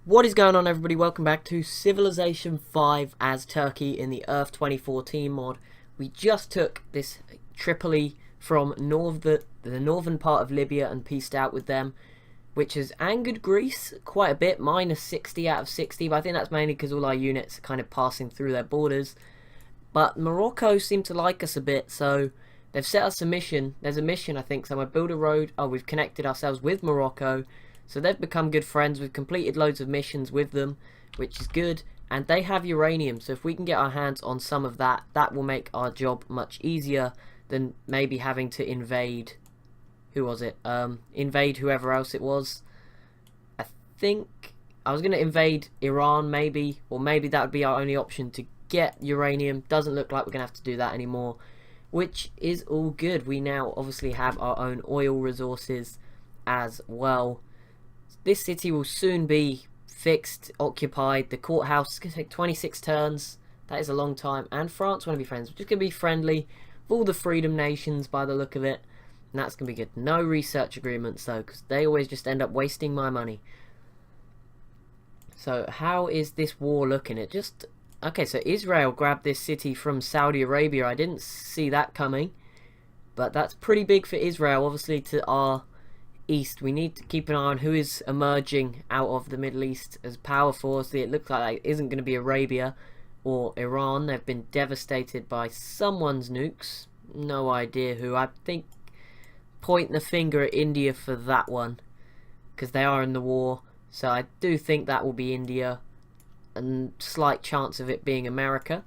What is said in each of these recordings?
What is going on, everybody? Welcome back to Civilization 5 as Turkey in the Earth 2014 mod. We just took this Tripoli from the northern part of Libya and pieced out with them, which has angered Greece quite a bit, minus 60 out of 60, but I think that's mainly because all our units are kind of passing through their borders. But Morocco seemed to like us a bit, so they've set us a mission. There's a mission, I think, somewhere. Build a road. Oh, we've connected ourselves with Morocco. So they've become good friends. We've completed loads of missions with them, which is good. And they have uranium, so if we can get our hands on some of that, that will make our job much easier than maybe having to invade... Who was it? Invade whoever else it was. I think I was going to invade Iran, maybe. Or maybe that would be our only option to get uranium. Doesn't look like we're going to have to do that anymore, which is all good. We now obviously have our own oil resources as well. This city will soon be fixed, occupied. The courthouse is going to take 26 turns. That is a long time. And France want to be friends. We're just going to be friendly with all the freedom nations by the look of it. And that's going to be good. No research agreements though, because they always just end up wasting my money. So how is this war looking? It just... Okay, so Israel grabbed this city from Saudi Arabia. I didn't see that coming. But that's pretty big for Israel, obviously, to our... East. We need to keep an eye on who is emerging out of the Middle East as powerful. So it looks like that isn't going to be Arabia or Iran. They've been devastated by someone's nukes. No idea who. I think point the finger at India for that one, because they are in the war. So I do think that will be India, and slight chance of it being America.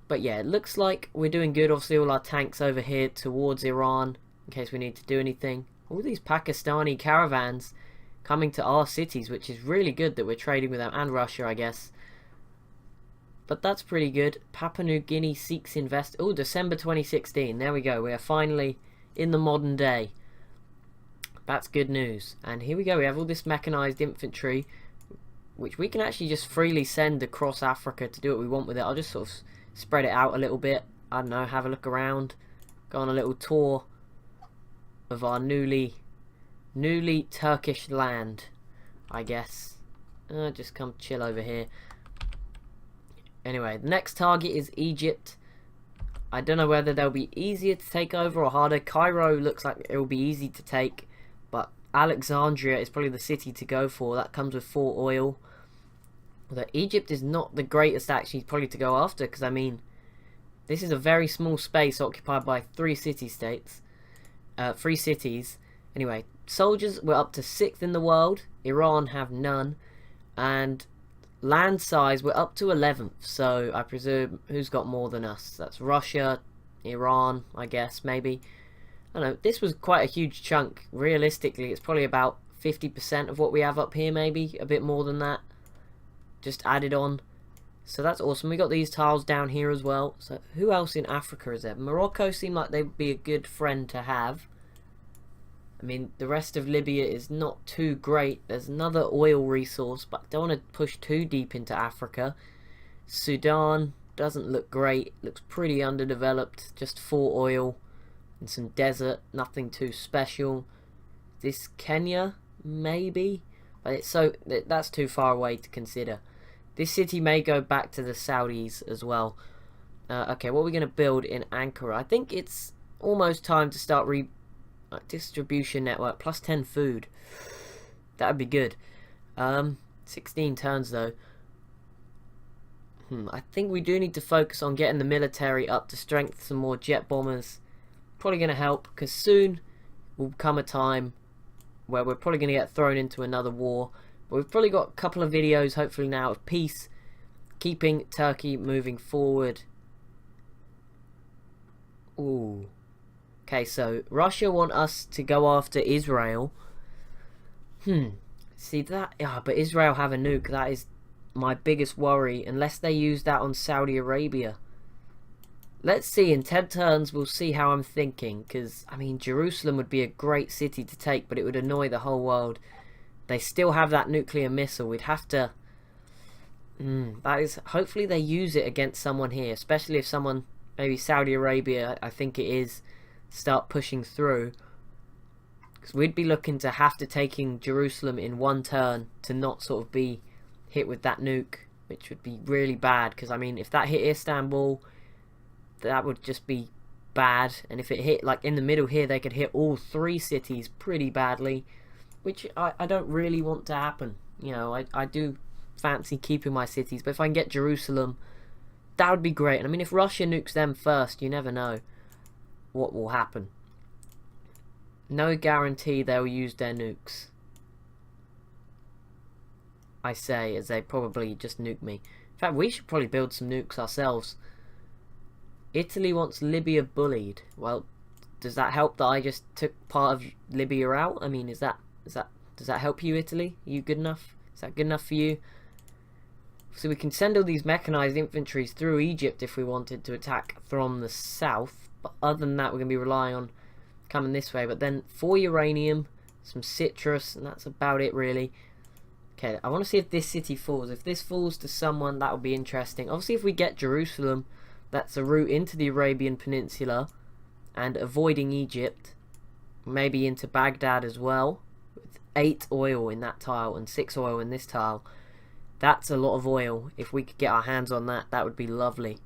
But yeah, it looks like we're doing good. Obviously all our tanks over here towards Iran in case we need to do anything. All these Pakistani caravans coming to our cities, which is really good that we're trading with them, and Russia, I guess. But that's pretty good. Papua New Guinea seeks invest. Oh, December 2016. There we go. We are finally in the modern day. That's good news. And here we go. We have all this mechanized infantry, which we can actually just freely send across Africa to do what we want with it. I'll just sort of spread it out a little bit. I don't know. Have a look around. Go on a little tour of our newly Turkish land, I guess. Just come chill over here. Anyway, the next target is Egypt. I don't know whether they'll be easier to take over or harder. Cairo looks like it will be easy to take, but Alexandria is probably the city to go for. That comes with 4 oil. Although Egypt is not the greatest actually probably to go after, because I mean, this is a very small space occupied by 3 city-states. 3 cities. Anyway, soldiers, we're up to 6th in the world. Iran have none. And land size, we're up to 11th. So I presume who's got more than us? That's Russia, Iran, I guess, maybe. I don't know. This was quite a huge chunk. Realistically, it's probably about 50% of what we have up here, maybe. A bit more than that. Just added on. So that's awesome. We got these tiles down here as well. So who else in Africa is there? Morocco seemed like they'd be a good friend to have. I mean, the rest of Libya is not too great. There's another oil resource, but I don't want to push too deep into Africa. Sudan doesn't look great. Looks pretty underdeveloped. Just 4 oil and some desert. Nothing too special. This Kenya, maybe? But it's that's too far away to consider. This city may go back to the Saudis as well. Okay, what are we going to build in Ankara? I think it's almost time to start distribution network. Plus 10 food. That would be good. 16 turns though. I think we do need to focus on getting the military up to strength. Some more jet bombers. Probably going to help, because soon will come a time where we're probably going to get thrown into another war. But we've probably got a couple of videos, hopefully now, of peace, keeping Turkey moving forward. Ooh. Okay, so Russia want us to go after Israel. See that? Yeah, but Israel have a nuke. That is my biggest worry, unless they use that on Saudi Arabia. Let's see, in 10 turns we'll see how I'm thinking, because, I mean, Jerusalem would be a great city to take, but it would annoy the whole world. They still have that nuclear missile. We'd have to... that is... Hopefully they use it against someone here. Especially if someone... Maybe Saudi Arabia, I think it is... Start pushing through. Because we'd be looking to have to taking Jerusalem in one turn to not sort of be hit with that nuke, which would be really bad. Because, I mean, if that hit Istanbul, that would just be bad. And if it hit, like, in the middle here, they could hit all 3 cities pretty badly, which I don't really want to happen. You know, I do fancy keeping my cities, but if I can get Jerusalem, that would be great. And I mean, if Russia nukes them first, you never know what will happen. No guarantee they'll use their nukes, I say, as they probably just nuke me. In fact, we should probably build some nukes ourselves. Italy wants Libya bullied. Well, does that help that I just took part of Libya out? I mean, does that help you, Italy? Are you good enough? Is that good enough for you? So we can send all these mechanized infantries through Egypt if we wanted to attack from the south. But other than that, we're going to be relying on coming this way. But then 4 uranium, some citrus, and that's about it really. Okay, I want to see if this city falls. If this falls to someone, that would be interesting. Obviously, if we get Jerusalem, that's a route into the Arabian Peninsula and avoiding Egypt. Maybe into Baghdad as well. With 8 oil in that tile and 6 oil in this tile. That's a lot of oil. If we could get our hands on that, that would be lovely.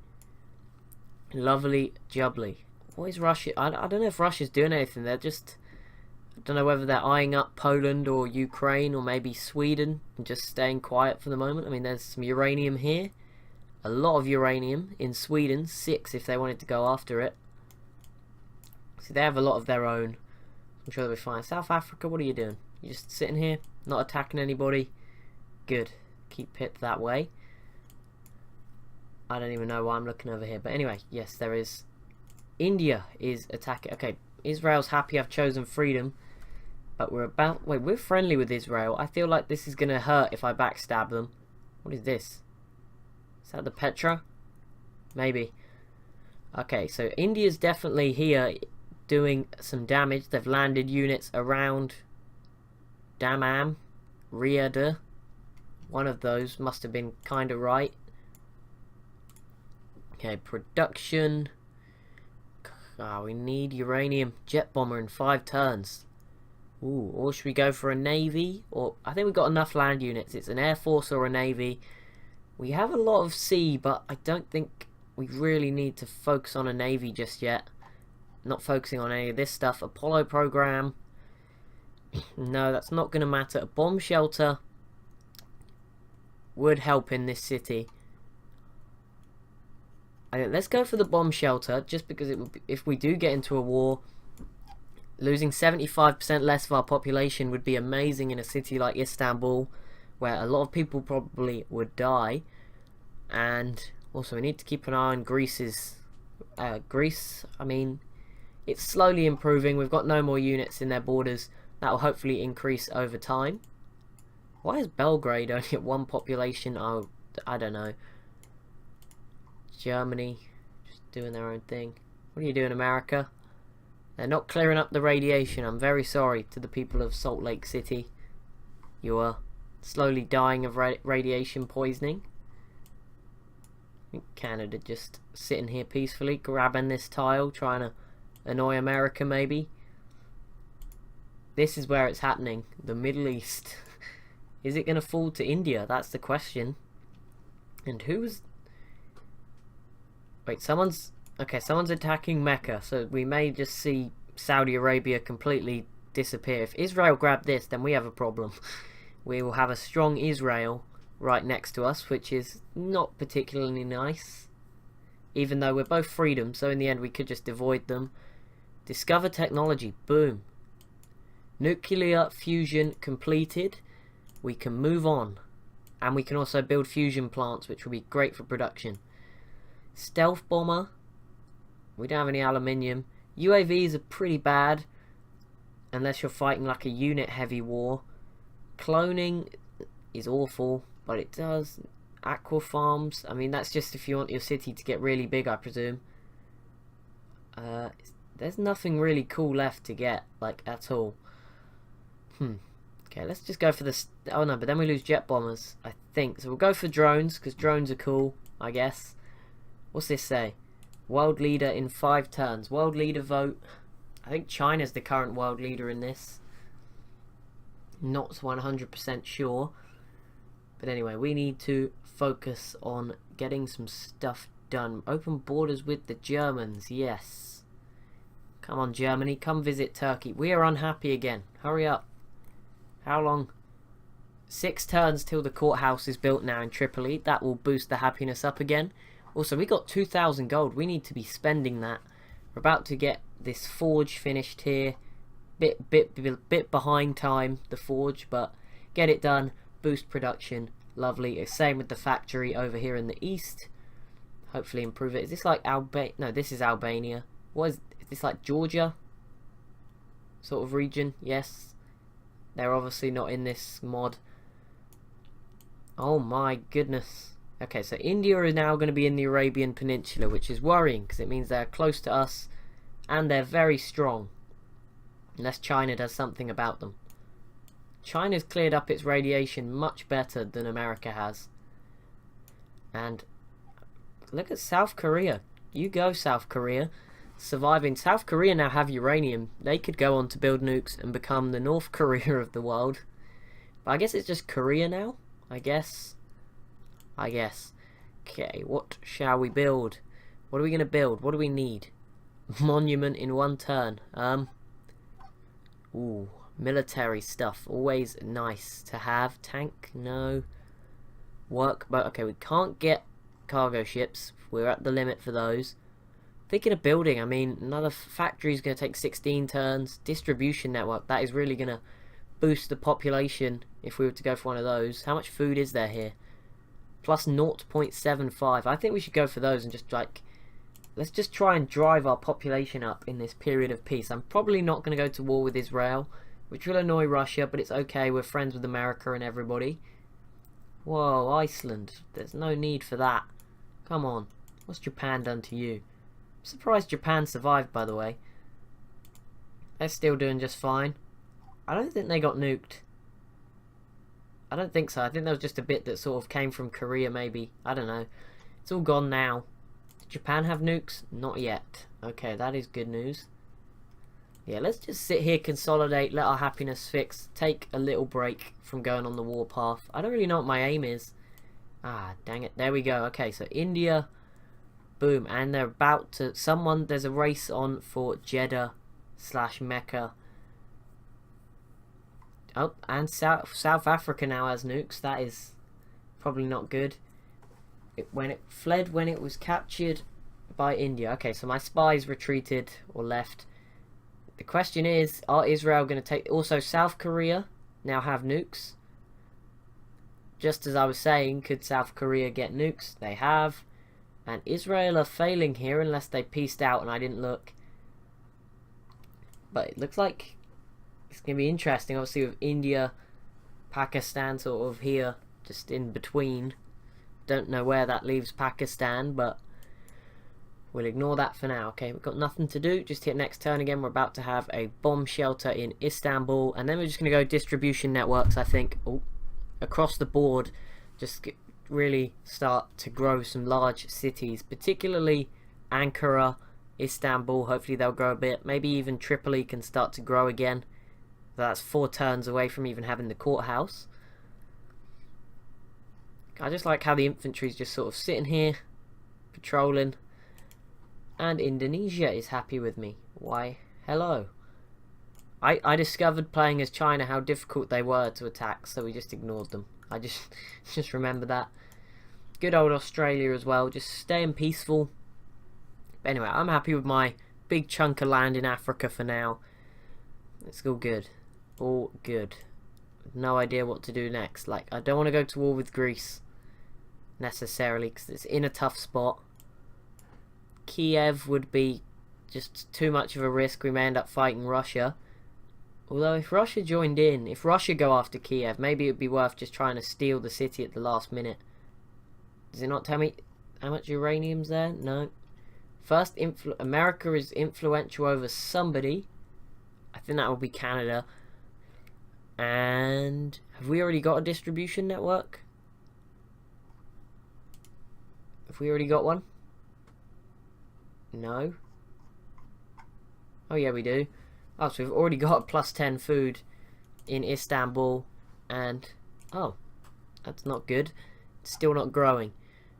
Lovely jubbly. What is Russia? I don't know if Russia's doing anything. They're just... I don't know whether they're eyeing up Poland or Ukraine or maybe Sweden and just staying quiet for the moment. I mean, there's some uranium here. A lot of uranium in Sweden. 6 if they wanted to go after it. See, they have a lot of their own. I'm sure they'll be fine. South Africa, what are you doing? You just sitting here, not attacking anybody? Good. Keep it that way. I don't even know why I'm looking over here. But anyway, yes, there is... India is attacking. Okay, Israel's happy I've chosen freedom. But we're about... Wait, we're friendly with Israel. I feel like this is going to hurt if I backstab them. What is this? Is that the Petra? Maybe. Okay, so India's definitely here doing some damage. They've landed units around Dammam, Riyadh. One of those must have been kind of right. Okay, production. We need uranium jet bomber in 5 turns. Ooh, or should we go for a navy? Or I think we've got enough land units. It's an air force or a navy. We have a lot of sea, but I don't think we really need to focus on a navy just yet. Not focusing on any of this stuff. Apollo program. No, that's not going to matter. A bomb shelter would help in this city. Let's go for the bomb shelter, just because it would be, if we do get into a war, losing 75% less of our population would be amazing in a city like Istanbul, where a lot of people probably would die. And also we need to keep an eye on Greece's... Greece, I mean, it's slowly improving. We've got no more units in their borders. That will hopefully increase over time. Why is Belgrade only at 1 population? Oh, I don't know. Germany, just doing their own thing. What are you doing, America? They're not clearing up the radiation. I'm very sorry to the people of Salt Lake City. You are slowly dying of radiation poisoning. I think Canada just sitting here peacefully, grabbing this tile, trying to annoy America maybe. This is where it's happening. The Middle East. Is it going to fall to India? That's the question. And who's... Wait, someone's attacking Mecca, so we may just see Saudi Arabia completely disappear. If Israel grab this, then we have a problem. We will have a strong Israel right next to us, which is not particularly nice. Even though we're both freedom, so in the end we could just avoid them. Discover technology, boom. Nuclear fusion completed. We can move on. And we can also build fusion plants, which will be great for production. Stealth bomber. We don't have any aluminium. UAVs are pretty bad, unless you're fighting like a unit heavy war. Cloning is awful, but it does. Aqua farms. I mean, that's just if you want your city to get really big, I presume. There's nothing really cool left to get, like, at all. Okay, let's just go for this. Oh no, but then we lose jet bombers, I think. So we'll go for drones, because drones are cool, I guess. What's this say? World leader in 5 turns. World leader vote. I think China's the current world leader in this. Not 100% sure. But anyway, we need to focus on getting some stuff done. Open borders with the Germans, yes. Come on, Germany, come visit Turkey. We are unhappy again. Hurry up. How long? 6 turns till the courthouse is built now in Tripoli. That will boost the happiness up again. Also, we got 2,000 gold. We need to be spending that. We're about to get this forge finished here. Bit behind time, the forge, but get it done. Boost production. Lovely. Same with the factory over here in the east. Hopefully improve it. Is this like Albania? No, this is Albania. What is this, like Georgia sort of region? Yes. They're obviously not in this mod. Oh my goodness. Okay, so India is now going to be in the Arabian Peninsula, which is worrying because it means they're close to us and they're very strong. Unless China does something about them. China's cleared up its radiation much better than America has. And look at South Korea. You go, South Korea. Surviving. South Korea now have uranium. They could go on to build nukes and become the North Korea of the world. But I guess it's just Korea now. I guess. Okay, what shall we build? What are we going to build? What do we need? Monument in 1 turn. Ooh, military stuff. Always nice to have. Tank? No. Workboat. Okay, we can't get cargo ships. We're at the limit for those. Thinking of building, I mean, another factory is going to take 16 turns. Distribution network. That is really going to boost the population if we were to go for one of those. How much food is there here? Plus 0.75. I think we should go for those and just like, let's just try and drive our population up in this period of peace. I'm probably not going to go to war with Israel, which will annoy Russia, but it's okay. We're friends with America and everybody. Whoa, Iceland. There's no need for that. Come on. What's Japan done to you? I'm surprised Japan survived, by the way. They're still doing just fine. I don't think they got nuked. I don't think so. I think there was just a bit that sort of came from Korea, maybe. I don't know. It's all gone now. Did Japan have nukes? Not yet. Okay, that is good news. Yeah, let's just sit here, consolidate, let our happiness fix, take a little break from going on the warpath. I don't really know what my aim is. Ah, dang it. There we go. Okay, so India. Boom. And they're about to... There's a race on for Jeddah / Mecca. Oh, and South Africa now has nukes. That is probably not good. When it fled when it was captured by India. Okay, so my spies retreated or left. The question is, are Israel going to take... Also, South Korea now have nukes. Just as I was saying, could South Korea get nukes? They have. And Israel are failing here unless they pieced out and I didn't look. But it looks like it's going to be interesting, obviously, with India, Pakistan sort of here, just in between. Don't know where that leaves Pakistan, but we'll ignore that for now. Okay, we've got nothing to do. Just hit next turn again. We're about to have a bomb shelter in Istanbul. And then we're just going to go distribution networks, I think, across the board. Just really start to grow some large cities, particularly Ankara, Istanbul. Hopefully they'll grow a bit. Maybe even Tripoli can start to grow again. That's 4 turns away from even having the courthouse. I just like how the infantry's just sort of sitting here, patrolling. And Indonesia is happy with me. Why, hello. I discovered playing as China how difficult they were to attack, so we just ignored them. I just remember that. Good old Australia as well, just staying peaceful. But anyway, I'm happy with my big chunk of land in Africa for now. It's all good. All good. No idea what to do next. Like, I don't want to go to war with Greece necessarily because it's in a tough spot. Kiev would be just too much of a risk. We may end up fighting Russia. Although if Russia joined in, if Russia go after Kiev, maybe it would be worth just trying to steal the city at the last minute. Does it not tell me how much uranium's there? No. First, America is influential over somebody. I think that will be Canada. And have we already got a distribution network? Have we already got one? No. Oh yeah, we do. Oh, so we've already got a +10 food in Istanbul, and oh, that's not good. It's still not growing.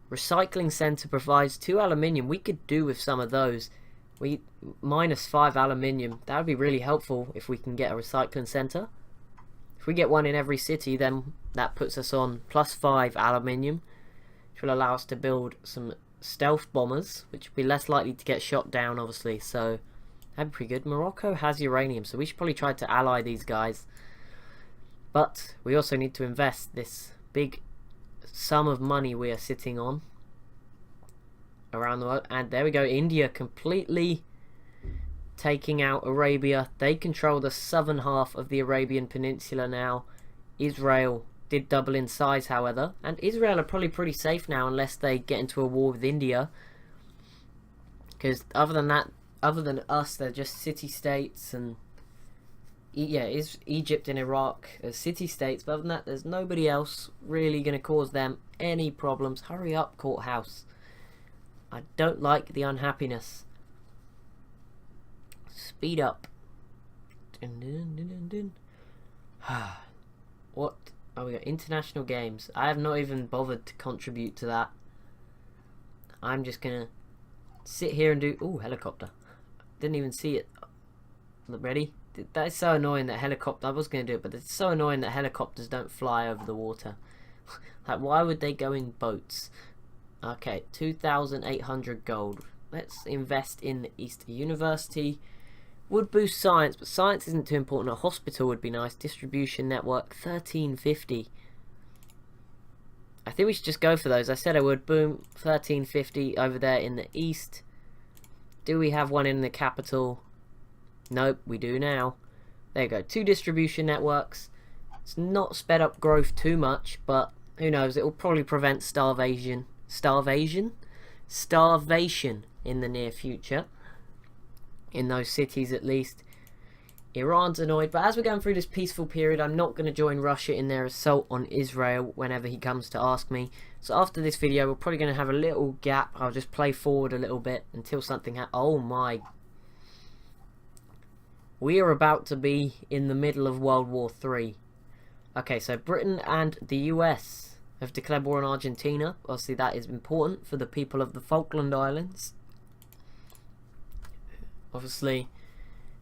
Recycling center provides 2 aluminium. We could do with some of those. We -5 aluminium. That would be really helpful if we can get a recycling center. If we get one in every city, then that puts us on +5 aluminium, which will allow us to build some stealth bombers, which will be less likely to get shot down, obviously. So that'd be pretty good. Morocco has uranium, so we should probably try to ally these guys. But we also need to invest this big sum of money we are sitting on around the world. And there we go, India completely taking out Arabia. They control the southern half of the Arabian Peninsula now. Israel did double in size, however, and Israel are probably pretty safe now unless they get into a war with India, because other than us, they're just city-states. And yeah, is Egypt and Iraq as city-states, but other than that, there's nobody else really going to cause them any problems. Hurry up, courthouse. I don't like the unhappiness. Speed up. Dun, dun, dun, dun, dun. What? Oh, we got international games. I have not even bothered to contribute to that. I'm just gonna sit here and do... Ooh, helicopter. Didn't even see it. Ready? That is so annoying that helicopter... I was gonna do it, but it's so annoying that helicopters don't fly over the water. Like, why would they go in boats? Okay, 2,800 gold. Let's invest in the Easter University. Would boost science, but science isn't too important. A hospital would be nice. Distribution network, 1350. I think we should just go for those. I said I would. Boom, 1350 over there in the east. Do we have one in the capital? Nope, we do now. There you go. 2 distribution networks. It's not sped up growth too much, but who knows? It will probably prevent starvation in the near future, in those cities at least. Iran's annoyed, but as we're going through this peaceful period, I'm not going to join Russia in their assault on Israel whenever he comes to ask me. So after this video, we're probably going to have a little gap. I'll just play forward a little bit until something happens. Oh my. We are about to be in the middle of World War III. Okay, so Britain and the US have declared war on Argentina. Obviously that is important for the people of the Falkland Islands. Obviously,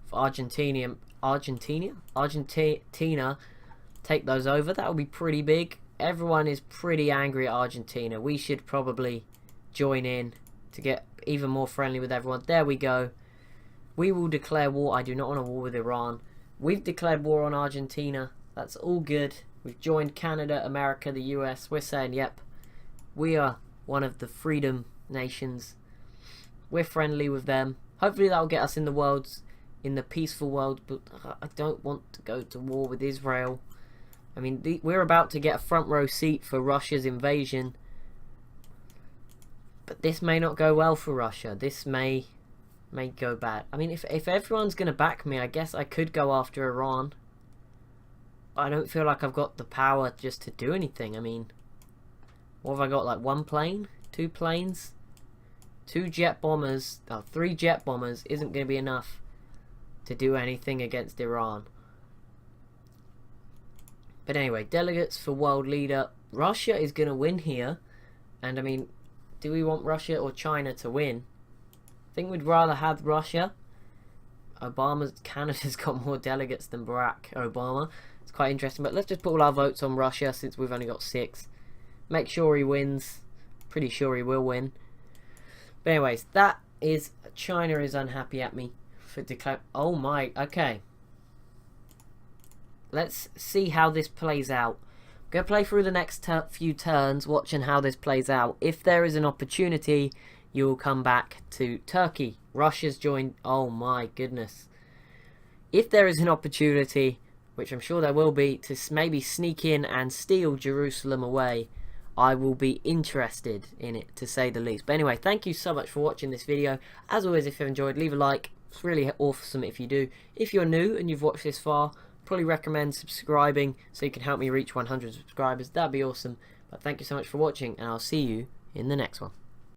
if Argentina take those over, that would be pretty big. Everyone is pretty angry at Argentina. We should probably join in to get even more friendly with everyone. There we go. We will declare war. I do not want a war with Iran. We've declared war on Argentina. That's all good. We've joined Canada, America, the US. We're saying, yep, we are one of the freedom nations. We're friendly with them. Hopefully that'll get us in the peaceful world, but I don't want to go to war with Israel. I mean, we're about to get a front row seat for Russia's invasion, but this may not go well for Russia. This may go bad. I mean, if everyone's going to back me, I guess I could go after Iran. I don't feel like I've got the power just to do anything. I mean, what have I got? Like 1 plane? 2 planes? 2 jet bombers? Oh, 3 jet bombers isn't going to be enough to do anything against Iran. But anyway, delegates for world leader. Russia is going to win here. And I mean, do we want Russia or China to win? I think we'd rather have Russia. Canada's got more delegates than Barack Obama. It's quite interesting, but let's just put all our votes on Russia since we've only got 6. Make sure he wins. Pretty sure he will win. But anyways, that is... China is unhappy at me for declaring... Oh my, okay. Let's see how this plays out. I'm going to play through the next few turns, watching how this plays out. If there is an opportunity, you will come back to Turkey. Russia's joined... Oh my goodness. If there is an opportunity, which I'm sure there will be, to maybe sneak in and steal Jerusalem away, I will be interested in it, to say the least. But anyway, thank you so much for watching this video. As always, if you've enjoyed, leave a like. It's really awesome if you do. If you're new and you've watched this far, probably recommend subscribing so you can help me reach 100 subscribers. That'd be awesome. But thank you so much for watching, and I'll see you in the next one.